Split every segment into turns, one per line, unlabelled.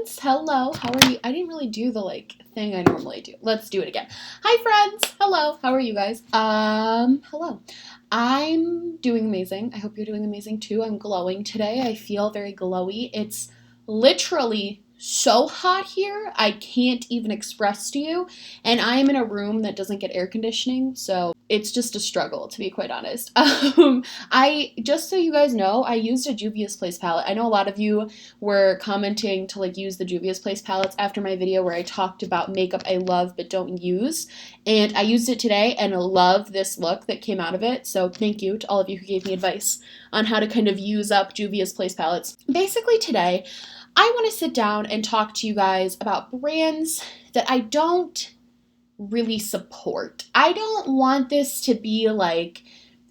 friends. Hello. How are you? I didn't really do the thing I normally do. Let's do it again. Hi friends. Hello. How are you guys? Hello. I'm doing amazing. I hope you're doing amazing too. I'm glowing today. I feel very glowy. It's literally so hot here. I can't even express to you. And I'm in a room that doesn't get air conditioning, so it's just a struggle, to be quite honest. Just so you guys know, I used a Juvia's Place palette. I know a lot of you were commenting to use the Juvia's Place palettes after my video where I talked about makeup I love but don't use. And I used it today and I love this look that came out of it. So thank you to all of you who gave me advice on how to kind of use up Juvia's Place palettes. Basically today, I want to sit down and talk to you guys about brands that I don't really support. I don't want this to be like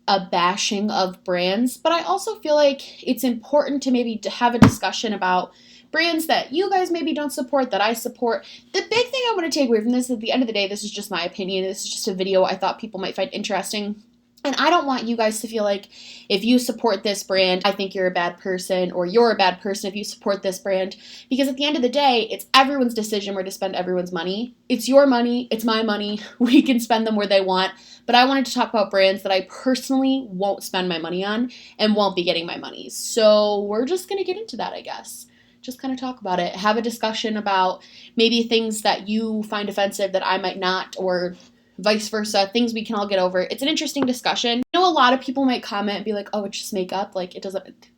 a bashing of brands, but I also feel like it's important to maybe have a discussion about brands that you guys maybe don't support that I support. The big thing I want to take away from this, at the end of the day, this is just my opinion. This is just a video I thought people might find interesting. And I don't want you guys to feel like if you support this brand, I think you're a bad person, or you're a bad person if you support this brand. Because at the end of the day, it's everyone's decision where to spend everyone's money. It's your money. It's my money. We can spend them where they want. But I wanted to talk about brands that I personally won't spend my money on and won't be getting my money. So we're just going to get into that, I guess. Just kind of talk about it. Have a discussion about maybe things that you find offensive that I might not, or vice versa, things we can all get over. It's an interesting discussion. I know a lot of people might comment and be like, oh, it's just makeup,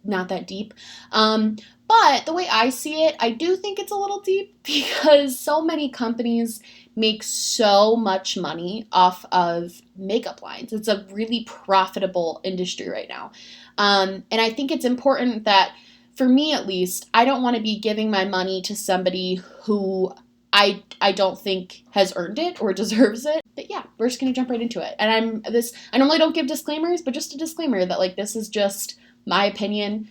not that deep. But the way I see it, I do think it's a little deep because so many companies make so much money off of makeup lines. It's a really profitable industry right now. And I think it's important that, for me at least, I don't want to be giving my money to somebody who I don't think has earned it or deserves it. But yeah, we're just going to jump right into it. And I normally don't give disclaimers, but just a disclaimer that this is just my opinion.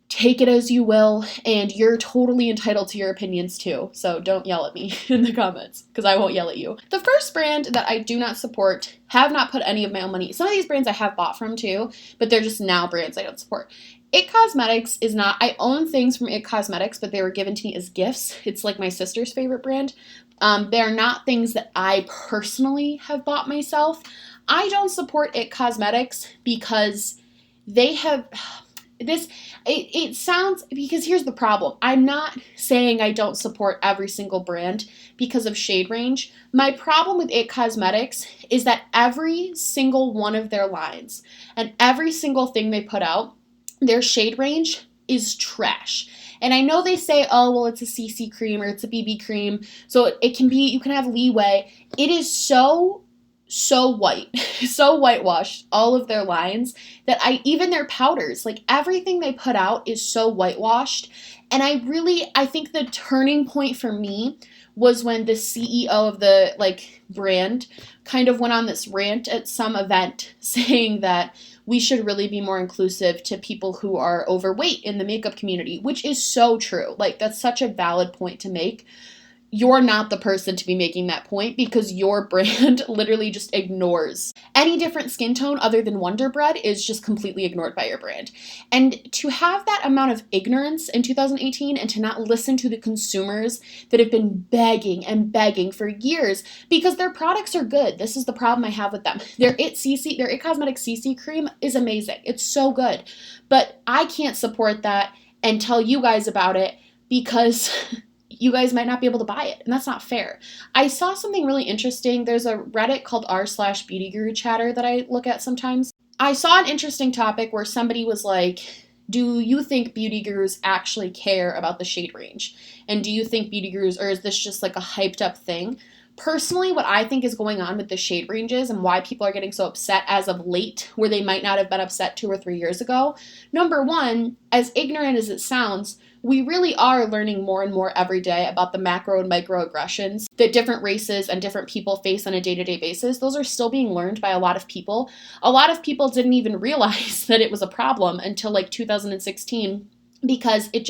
Take it as you will, and you're totally entitled to your opinions too. So don't yell at me in the comments, because I won't yell at you. The first brand that I do not support, have not put any of my own money. Some of these brands I have bought from too, but they're just now brands I don't support. It Cosmetics is not, I own things from It Cosmetics, but they were given to me as gifts. It's like my sister's favorite brand. They're not things that I personally have bought myself. I don't support It Cosmetics because they have it sounds, because here's the problem. I'm not saying I don't support every single brand because of shade range. My problem with It Cosmetics is that every single one of their lines and every single thing they put out, their shade range is trash. And I know they say, oh, well, it's a CC cream or it's a BB cream, so it can be, you can have leeway. It is so white, so whitewashed, all of their lines, that even their powders, everything they put out is so whitewashed. And I think the turning point for me was when the CEO of the brand kind of went on this rant at some event saying that we should really be more inclusive to people who are overweight in the makeup community, which is so true. That's such a valid point to make. You're not the person to be making that point because your brand literally just ignores any different skin tone other than Wonder Bread is just completely ignored by your brand. And to have that amount of ignorance in 2018 and to not listen to the consumers that have been begging and begging for years because their products are good. This is the problem I have with them. Their It Cosmetics CC cream is amazing. It's so good. But I can't support that and tell you guys about it because you guys might not be able to buy it, and that's not fair. I saw something really interesting. There's a Reddit called r/Beauty Guru Chatter that I look at sometimes. I saw an interesting topic where somebody was like, do you think beauty gurus actually care about the shade range? And do you think beauty gurus, or is this just a hyped up thing? Personally, what I think is going on with the shade ranges and why people are getting so upset as of late, where they might not have been upset 2 or 3 years ago. Number one, as ignorant as it sounds, we really are learning more and more every day about the macro and microaggressions that different races and different people face on a day-to-day basis. Those are still being learned by a lot of people. A lot of people didn't even realize that it was a problem until 2016 because it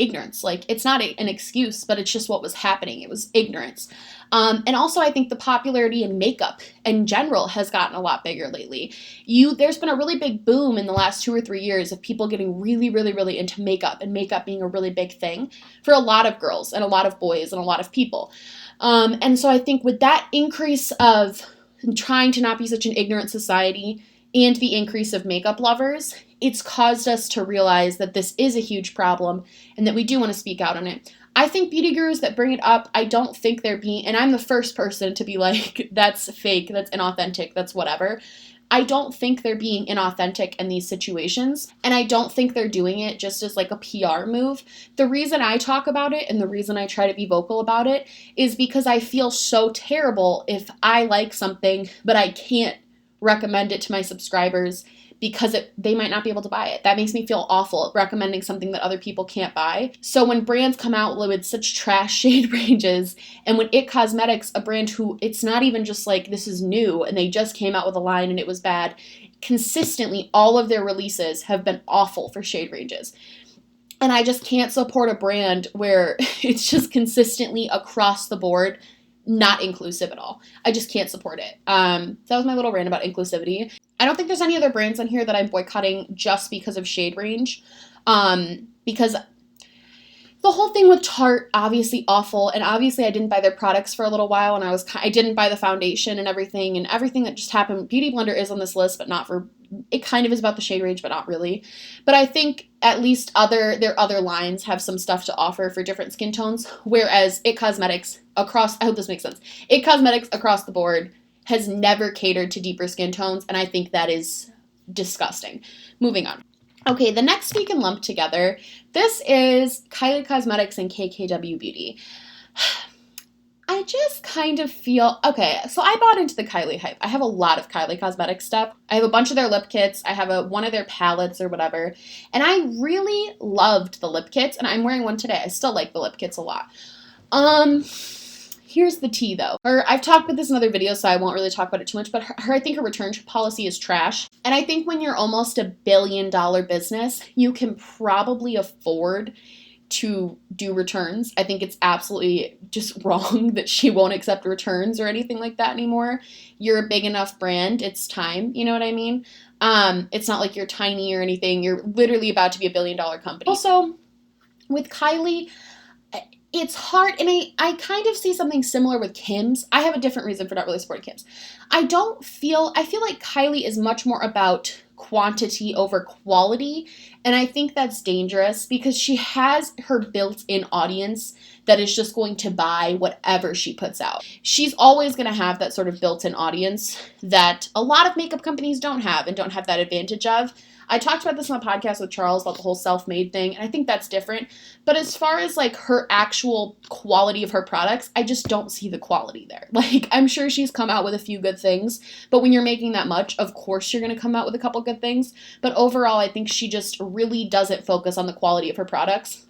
ignorance. Like, it's not an excuse, but it's just what was happening. It was ignorance. And also, I think the popularity in makeup in general has gotten a lot bigger lately. There's been a really big boom in the last 2 or 3 years of people getting really, really, really into makeup, and makeup being a really big thing for a lot of girls and a lot of boys and a lot of people. And so I think with that increase of trying to not be such an ignorant society and the increase of makeup lovers, it's caused us to realize that this is a huge problem and that we do want to speak out on it. I think beauty gurus that bring it up, I don't think they're being, and I'm the first person to be like, that's fake, that's inauthentic, that's whatever. I don't think they're being inauthentic in these situations, and I don't think they're doing it just as like a PR move. The reason I talk about it and the reason I try to be vocal about it is because I feel so terrible if I like something, but I can't recommend it to my subscribers because they might not be able to buy it. That makes me feel awful, recommending something that other people can't buy. So when brands come out with such trash shade ranges, and when It Cosmetics, a brand who it's not even just like this is new and they just came out with a line and it was bad, consistently all of their releases have been awful for shade ranges. And I just can't support a brand where it's just consistently across the board not inclusive at all. I just can't support it. That was my little rant about inclusivity. I don't think there's any other brands on here that I'm boycotting just because of shade range. Because the whole thing with Tarte, obviously awful, and obviously I didn't buy their products for a little while, and I didn't buy the foundation and everything that just happened. Beauty Blender is on this list, but not for, it kind of is about the shade range, but not really. But I think at least their other lines have some stuff to offer for different skin tones, whereas It Cosmetics across, I hope this makes sense, It Cosmetics across the board has never catered to deeper skin tones, and I think that is disgusting. Moving on. Okay, the next we can lump together, this is Kylie Cosmetics and KKW Beauty. I just kind of feel, okay, so I bought into the Kylie hype. I have a lot of Kylie Cosmetics stuff. I have a bunch of their lip kits. I have one of their palettes or whatever. And I really loved the lip kits, and I'm wearing one today. I still like the lip kits a lot. Here's the tea, though. I've talked about this in other videos, so I won't really talk about it too much, but I think her return policy is trash. And I think when you're almost $1 billion business, you can probably afford to do returns. I think it's absolutely just wrong that she won't accept returns or anything like that anymore. You're a big enough brand. It's time. You know what I mean? It's not like you're tiny or anything. You're literally about to be $1 billion company. Also, with Kylie, it's hard, and I kind of see something similar with Kim's. I have a different reason for not really supporting Kim's. I feel like Kylie is much more about quantity over quality, and I think that's dangerous because she has her built-in audience that is just going to buy whatever she puts out. She's always going to have that sort of built-in audience that a lot of makeup companies don't have and don't have that advantage of. I talked about this on the podcast with Charles about the whole self-made thing, and I think that's different. But as far as like her actual quality of her products, I just don't see the quality there. Like, I'm sure she's come out with a few good things, but when you're making that much, of course you're going to come out with a couple good things. But overall, I think she just really doesn't focus on the quality of her products.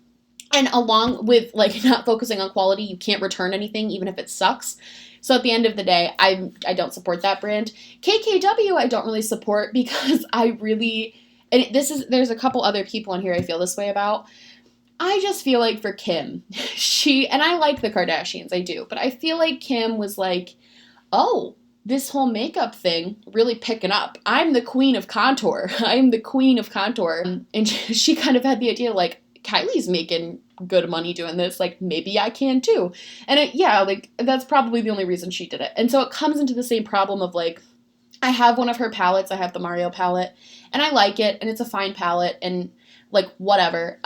And along with like not focusing on quality, you can't return anything even if it sucks. So at the end of the day, I don't support that brand. KKW I don't really support because I really, and there's a couple other people on here I feel this way about. I just feel like for Kim, and I like the Kardashians, I do, but I feel like Kim was like, oh, this whole makeup thing really picking up. I'm the queen of contour. I'm the queen of contour. And she kind of had the idea like, Kylie's making good money doing this, like maybe I can too. And like that's probably the only reason she did it. And so it comes into the same problem of like, I have one of her palettes, I have the Mario palette, and I like it, and it's a fine palette, and like whatever.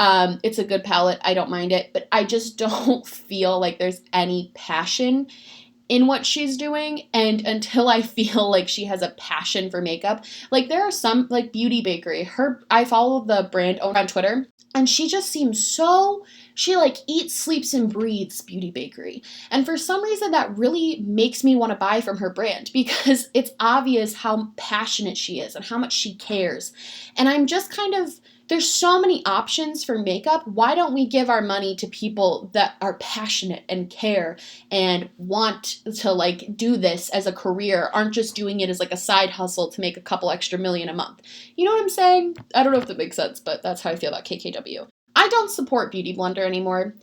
It's a good palette, I don't mind it, but I just don't feel like there's any passion in what she's doing. And until I feel like she has a passion for makeup, like there are some like Beauty Bakery, I follow the brand owner on Twitter, and she just seems she like eats, sleeps, and breathes Beauty Bakery. And for some reason that really makes me want to buy from her brand because it's obvious how passionate she is and how much she cares. And I'm just kind of, there's so many options for makeup. Why don't we give our money to people that are passionate and care and want to like do this as a career, aren't just doing it as like a side hustle to make a couple extra million a month? You know what I'm saying? I don't know if that makes sense, but that's how I feel about KKW. I don't support Beauty Blender anymore,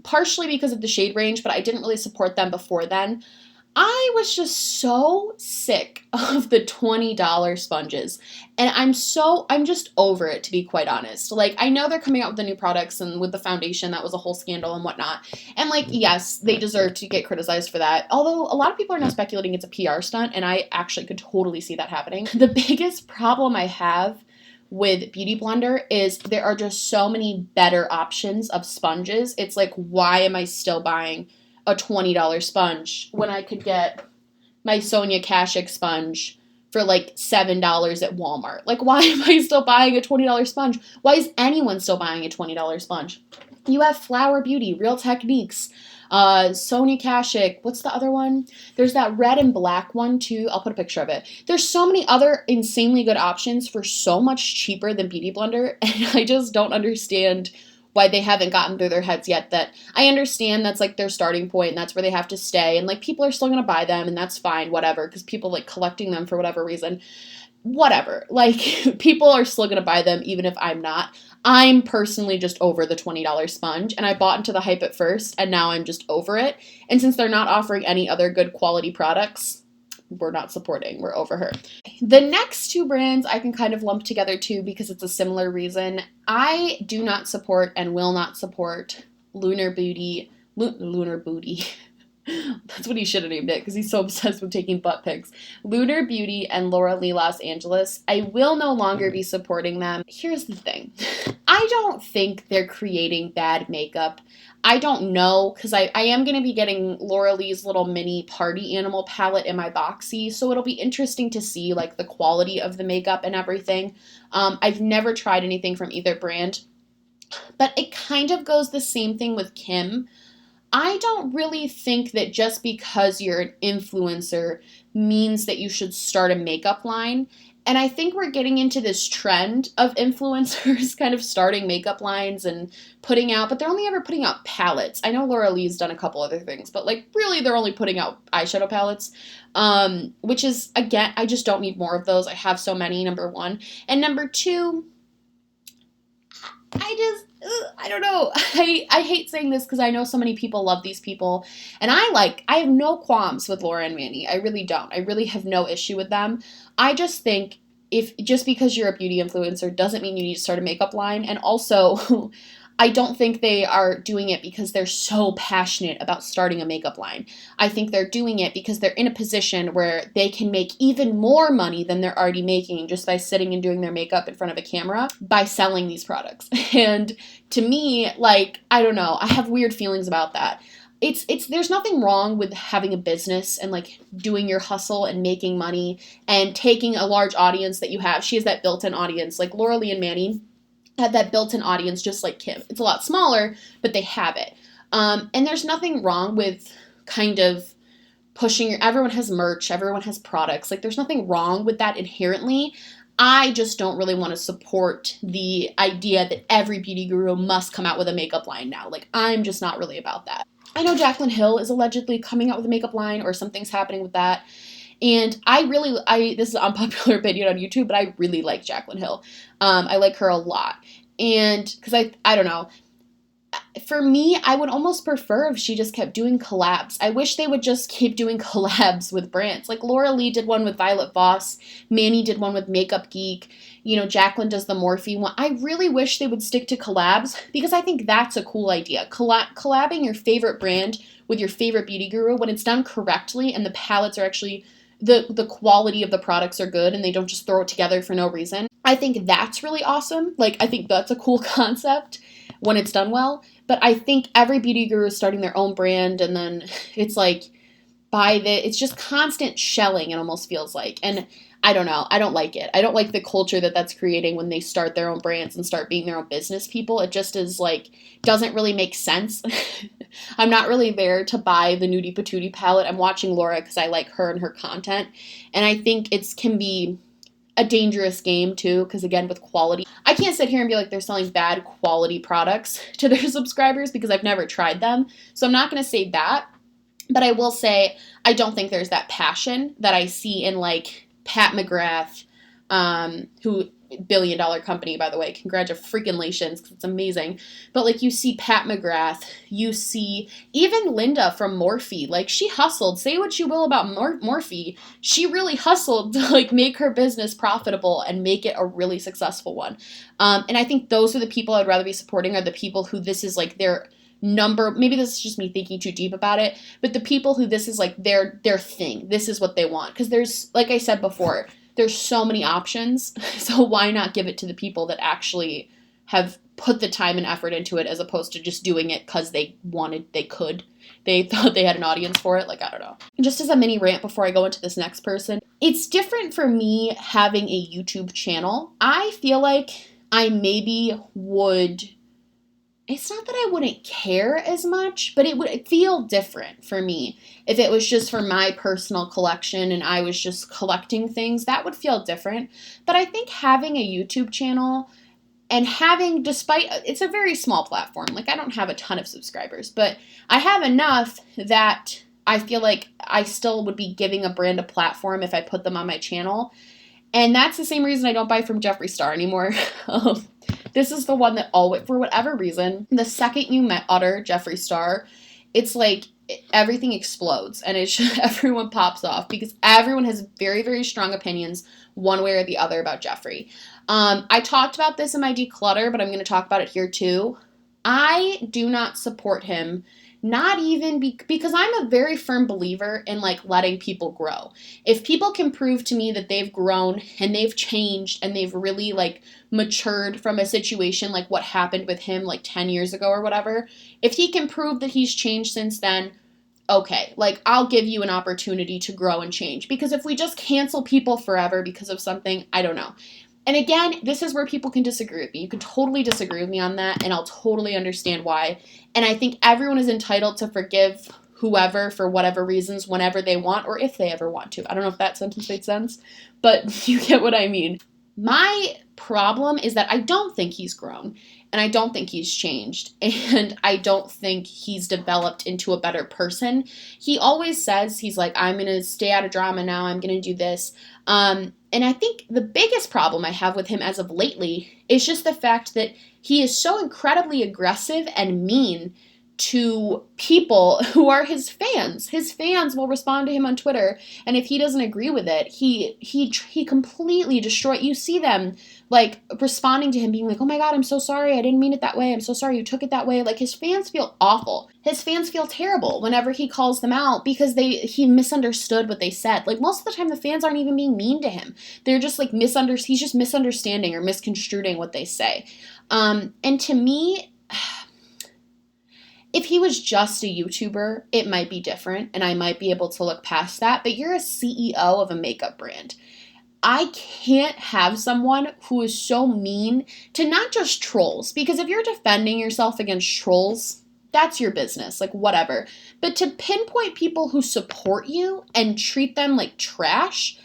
partially because of the shade range, but I didn't really support them before then. I was just so sick of the $20 sponges, and I'm just over it, to be quite honest. Like, I know they're coming out with the new products, and with the foundation, that was a whole scandal and whatnot. And, like, yes, they deserve to get criticized for that. Although, a lot of people are now speculating it's a PR stunt, and I actually could totally see that happening. The biggest problem I have with Beauty Blender is there are just so many better options of sponges. It's like, why am I still buying a $20 sponge when I could get my Sonia Kashuk sponge for like $7 at Walmart? Like, why am I still buying a $20 sponge? Why is anyone still buying a $20 sponge? You have Flower Beauty, Real Techniques, Sonia Kashuk. What's the other one? There's that red and black one too. I'll put a picture of it. There's so many other insanely good options for so much cheaper than Beauty Blender, and I just don't understand why they haven't gotten through their heads yet. That I understand that's like their starting point and that's where they have to stay, and like people are still gonna buy them and that's fine, whatever, because people like collecting them for whatever reason. Whatever. Like, people are still gonna buy them even if I'm not. I'm personally just over the $20 sponge, and I bought into the hype at first, and now I'm just over it. And since they're not offering any other good quality products, we're not supporting. We're over her. The next two brands I can kind of lump together too because it's a similar reason. I do not support and will not support Lunar Booty. That's what he should have named it because he's so obsessed with taking butt pics. Lunar Beauty and Laura Lee Los Angeles. I will no longer be supporting them. Here's the thing. I don't think they're creating bad makeup. I don't know, because I am going to be getting Laura Lee's little mini party animal palette in my boxy, so it'll be interesting to see, like, the quality of the makeup and everything. I've never tried anything from either brand, but it kind of goes the same thing with Kim. I don't really think that just because you're an influencer means that you should start a makeup line. And I think we're getting into this trend of influencers kind of starting makeup lines and putting out, but they're only ever putting out palettes. I know Laura Lee's done a couple other things, but like really they're only putting out eyeshadow palettes, which is, again, I just don't need more of those. I have so many, number one. And number two, I don't know. I hate saying this because I know so many people love these people. And I have no qualms with Laura and Manny. I really don't. I really have no issue with them. I just think just because you're a beauty influencer doesn't mean you need to start a makeup line. And also, I don't think they are doing it because they're so passionate about starting a makeup line. I think they're doing it because they're in a position where they can make even more money than they're already making just by sitting and doing their makeup in front of a camera by selling these products. And to me, like, I don't know, I have weird feelings about that. There's nothing wrong with having a business and like doing your hustle and making money and taking a large audience that you have. She has that built-in audience, like Laura Lee and Manny have that built-in audience just like Kim. It's a lot smaller, but they have it. And there's nothing wrong with kind of everyone has merch, everyone has products. Like, there's nothing wrong with that inherently. I just don't really want to support the idea that every beauty guru must come out with a makeup line now. Like, I'm just not really about that. I know Jaclyn Hill is allegedly coming out with a makeup line or something's happening with that. And this is an unpopular opinion on YouTube, but I really like Jaclyn Hill. I like her a lot. And because I don't know, for me, I would almost prefer if she just kept doing collabs. I wish they would just keep doing collabs with brands. Like Laura Lee did one with Violet Voss. Manny did one with Makeup Geek. You know, Jaclyn does the Morphe one. I really wish they would stick to collabs because I think that's a cool idea. Collabing your favorite brand with your favorite beauty guru when it's done correctly and the palettes are actually, the quality of the products are good and they don't just throw it together for no reason. I think that's really awesome. Like, I think that's a cool concept when it's done well. But I think every beauty guru is starting their own brand, and then it's like it's just constant shelling, it almost feels like. And I don't know. I don't like it. I don't like the culture that's creating when they start their own brands and start being their own business people. It just is like, doesn't really make sense. I'm not really there to buy the Nudie Patootie palette. I'm watching Laura because I like her and her content. And I think it can be a dangerous game too, because again, with quality, I can't sit here and be like they're selling bad quality products to their subscribers because I've never tried them. So I'm not going to say that, but I will say I don't think there's that passion that I see in like Pat McGrath, who multi-billion-dollar company, by the way. Congratulations, because it's amazing. But, like, you see Pat McGrath, you see even Linda from Morphe. Like, she hustled. Say what you will about Morphe. She really hustled to, like, make her business profitable and make it a really successful one. And I think those are the people I'd rather be supporting, are the people who this is, like, their maybe this is just me thinking too deep about it, but the people who this is, like, their thing. This is what they want. Because there's, like I said before, there's so many options, so why not give it to the people that actually have put the time and effort into it, as opposed to just doing it because they could. They thought they had an audience for it. Like, I don't know. Just as a mini rant before I go into this next person, it's different for me having a YouTube channel. I feel like I maybe would... It's not that I wouldn't care as much, but it would feel different for me. If it was just for my personal collection and I was just collecting things, that would feel different. But I think having a YouTube channel and having, despite, it's a very small platform. Like, I don't have a ton of subscribers, but I have enough that I feel like I still would be giving a brand a platform if I put them on my channel. And that's the same reason I don't buy from Jeffree Star anymore. This is the one that always, for whatever reason, the second you utter Jeffree Star, it's like everything explodes and it's just, everyone pops off because everyone has very, very strong opinions one way or the other about Jeffree. I talked about this in my declutter, but I'm going to talk about it here too. I do not support him. Not even because I'm a very firm believer in, like, letting people grow. If people can prove to me that they've grown and they've changed and they've really, like, matured from a situation like what happened with him, like, 10 years ago or whatever, if he can prove that he's changed since then, okay, like, I'll give you an opportunity to grow and change. Because if we just cancel people forever because of something, I don't know. And again, this is where people can disagree with me. You can totally disagree with me on that, and I'll totally understand why. And I think everyone is entitled to forgive whoever for whatever reasons, whenever they want, or if they ever want to. I don't know if that sentence made sense, but you get what I mean. My problem is that I don't think he's grown, and I don't think he's changed, and I don't think he's developed into a better person. He always says, he's like, I'm going to stay out of drama now, I'm going to do this. And I think the biggest problem I have with him as of lately is just the fact that he is so incredibly aggressive and mean to people who are his fans. His fans will respond to him on Twitter, and if he doesn't agree with it, he completely destroy. You see them, like, responding to him, being like, "Oh my God, I'm so sorry. I didn't mean it that way. I'm so sorry you took it that way." Like, his fans feel awful. His fans feel terrible whenever he calls them out because he misunderstood what they said. Like, most of the time, the fans aren't even being mean to him. They're just, like, he's just misunderstanding or misconstruing what they say. And to me, if he was just a YouTuber, it might be different, and I might be able to look past that, but you're a CEO of a makeup brand. I can't have someone who is so mean to not just trolls, because if you're defending yourself against trolls, that's your business, like, whatever. But to pinpoint people who support you and treat them like trash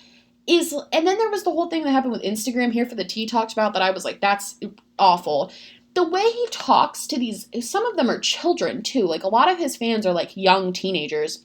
and then there was the whole thing that happened with Instagram here for the tea talked about that I was like, that's awful. The way he talks to some of them are children too. Like, a lot of his fans are, like, young teenagers.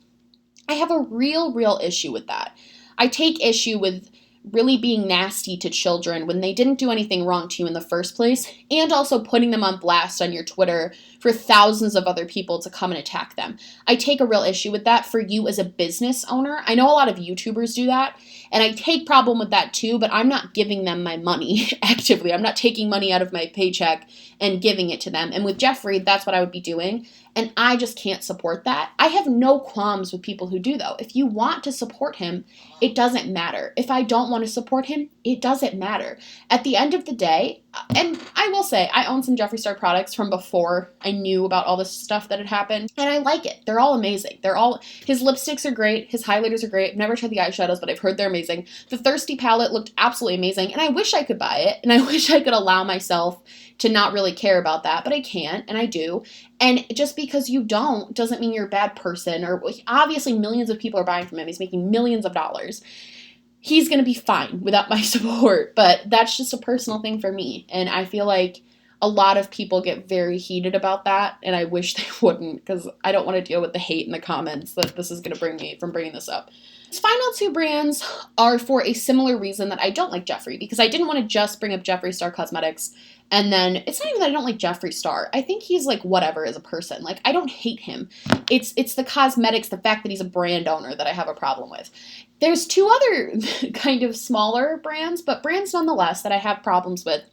I have a real issue with that. I take issue with really being nasty to children when they didn't do anything wrong to you in the first place, and also putting them on blast on your Twitter for thousands of other people to come and attack them. I take a real issue with that for you as a business owner. I know a lot of YouTubers do that, and I take problem with that too, but I'm not giving them my money actively. I'm not taking money out of my paycheck and giving it to them. And with Jeffree, that's what I would be doing. And I just can't support that. I have no qualms with people who do, though. If you want to support him, it doesn't matter. If I don't want to support him, it doesn't matter. At the end of the day, and I will say, I own some Jeffree Star products from before I knew about all this stuff that had happened, and I like it. They're all amazing. His lipsticks are great. His highlighters are great. I've never tried the eyeshadows, but I've heard they're amazing. The Thirsty palette looked absolutely amazing, and I wish I could buy it, and I wish I could allow myself to not really care about that, but I can't, and I do. And just because you don't doesn't mean you're a bad person, or obviously millions of people are buying from him. He's making millions of dollars. He's going to be fine without my support, but that's just a personal thing for me. And I feel like a lot of people get very heated about that, and I wish they wouldn't, because I don't want to deal with the hate in the comments that this is going to bring me from bringing this up. These final two brands are for a similar reason that I don't like Jeffree, because I didn't want to just bring up Jeffree Star Cosmetics, and then it's not even that I don't like Jeffree Star. I think he's like whatever as a person. Like, I don't hate him. It's the cosmetics, the fact that he's a brand owner, that I have a problem with. There's two other kind of smaller brands, but brands nonetheless, that I have problems with.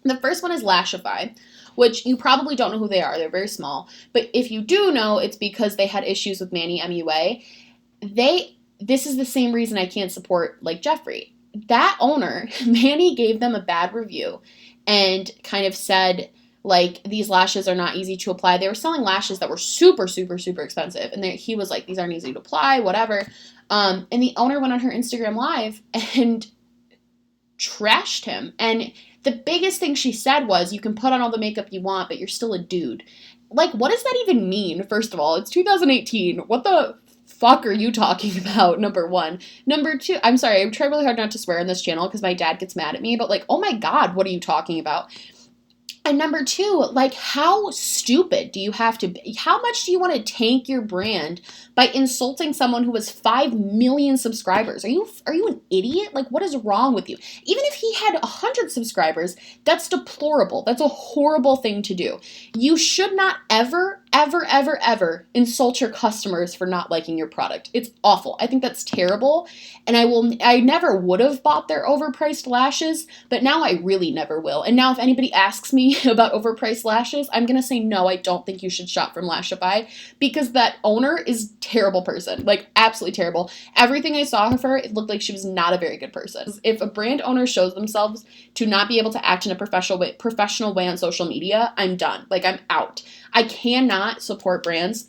The first one is Lashify, which you probably don't know who they are. They're very small. But if you do know, it's because they had issues with Manny MUA. This is the same reason I can't support, like, Jeffree. That owner, Manny, gave them a bad review and kind of said, like, these lashes are not easy to apply. They were selling lashes that were super, super, super expensive. And he was like, these aren't easy to apply, whatever. And the owner went on her Instagram Live and trashed him. And the biggest thing she said was, you can put on all the makeup you want, but you're still a dude. Like, what does that even mean? First of all, it's 2018. What the fuck are you talking about? Number one. Number two, I'm sorry, I try really hard not to swear on this channel because my dad gets mad at me, but like, oh my God, what are you talking about? And number two, like, how stupid do you have to be? How much do you want to tank your brand by insulting someone who has 5 million subscribers? Are you an idiot? Like, what is wrong with you? Even if he had 100 subscribers, that's deplorable. That's a horrible thing to do. You should not ever, ever, ever, ever insult your customers for not liking your product. It's awful. I think that's terrible. And I never would have bought their overpriced lashes, but now I really never will. And now if anybody asks me about overpriced lashes, I'm going to say, no, I don't think you should shop from Lashify, because that owner is a terrible person. Like, absolutely terrible. Everything I saw of her, it looked like she was not a very good person. If a brand owner shows themselves to not be able to act in a professional way on social media, I'm done. Like, I'm out. I cannot support brands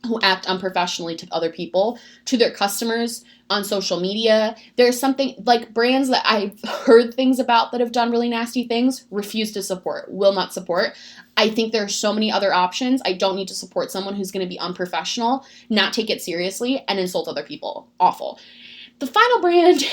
who act unprofessionally to other people, to their customers, on social media. There's something like brands that I've heard things about that have done really nasty things, refuse to support, will not support. I think there are so many other options. I don't need to support someone who's going to be unprofessional, not take it seriously, and insult other people. Awful. The final brand,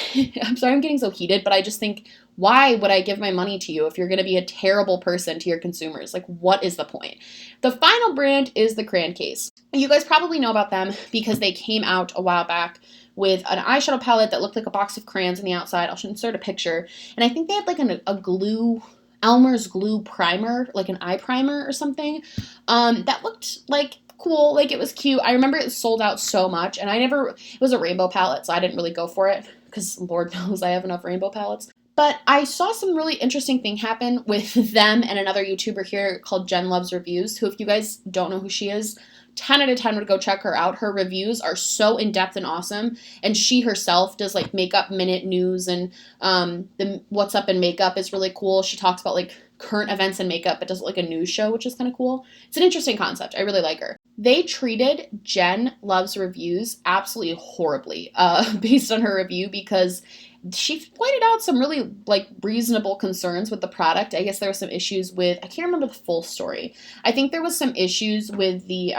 I'm sorry I'm getting so heated, but I just think, why would I give my money to you if you're going to be a terrible person to your consumers? Like, what is the point? The final brand is the Cray Case. You guys probably know about them because they came out a while back with an eyeshadow palette that looked like a box of crayons on the outside. I'll insert a picture. And I think they had like a glue, Elmer's glue primer, like an eye primer or something, that looked like cool, like it was cute. I remember it sold out so much, and it was a rainbow palette, so I didn't really go for it, because Lord knows I have enough rainbow palettes. But I saw some really interesting thing happen with them and another YouTuber here called Jen Loves Reviews, who, if you guys don't know who she is, 10 out of 10 would go check her out. Her reviews are so in-depth and awesome, and she herself does like Makeup Minute news, and the What's Up in Makeup is really cool. She talks about like current events in makeup, but does like a news show, which is kind of cool. It's an interesting concept. I really like her. They treated Jen Loves Reviews absolutely horribly based on her review, because she pointed out some really like reasonable concerns with the product. I guess there were some issues with, I can't remember the full story. I think there was some issues with the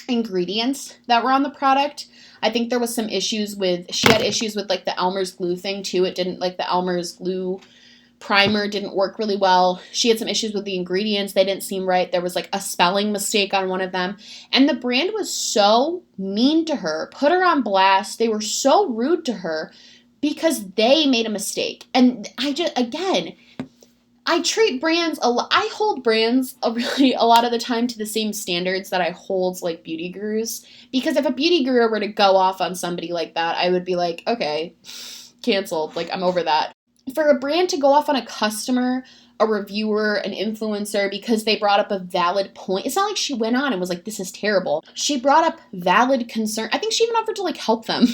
ingredients that were on the product. I think there was some issues with, she had issues with like the Elmer's glue thing too. It didn't, like the Elmer's glue primer didn't work really well. She had some issues with the ingredients. They didn't seem right. There was like a spelling mistake on one of them. And the brand was so mean to her, put her on blast. They were so rude to her because they made a mistake. And I treat brands I hold brands a lot of the time to the same standards that I hold like beauty gurus. Because if a beauty guru were to go off on somebody like that, I would be like, okay, canceled. Like, I'm over that. For a brand to go off on a customer, a reviewer, an influencer, because they brought up a valid point. It's not like she went on and was like, this is terrible. She brought up valid concern. I think she even offered to like help them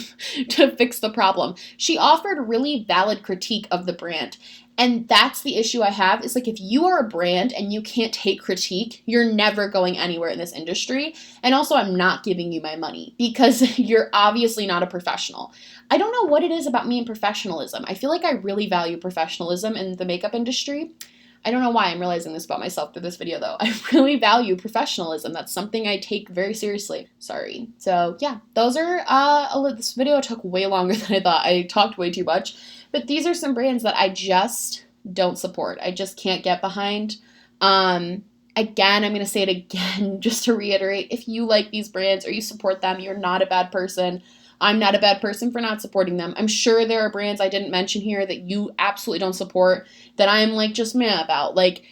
to fix the problem. She offered really valid critique of the brand. And that's the issue I have, is like, if you are a brand and you can't take critique, you're never going anywhere in this industry. And also, I'm not giving you my money because you're obviously not a professional. I don't know what it is about me and professionalism. I feel like I really value professionalism in the makeup industry. I don't know why I'm realizing this about myself through this video, though. I really value professionalism. That's something I take very seriously. Sorry. So, yeah, those are, this video took way longer than I thought. I talked way too much. But these are some brands that I just don't support. I just can't get behind. Again, I'm going to say it again just to reiterate. If you like these brands or you support them, you're not a bad person. I'm not a bad person for not supporting them. I'm sure there are brands I didn't mention here that you absolutely don't support that I'm like just meh about. Like,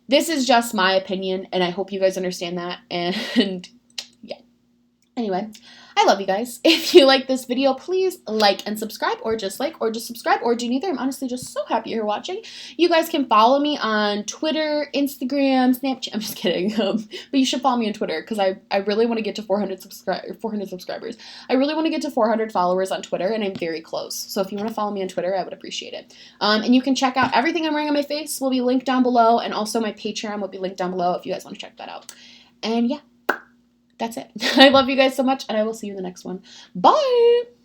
this is just my opinion, and I hope you guys understand that. And yeah. Anyway, I love you guys. If you like this video, please like and subscribe, or just subscribe, or do neither. I'm honestly just so happy you're watching. You guys can follow me on Twitter, Instagram, Snapchat. I'm just kidding. But you should follow me on Twitter because I really want to get to 400 subscribers. I really want to get to 400 followers on Twitter, and I'm very close. So if you want to follow me on Twitter, I would appreciate it. And you can check out everything I'm wearing on my face will be linked down below, and also my Patreon will be linked down below if you guys want to check that out. And yeah. That's it. I love you guys so much, and I will see you in the next one. Bye!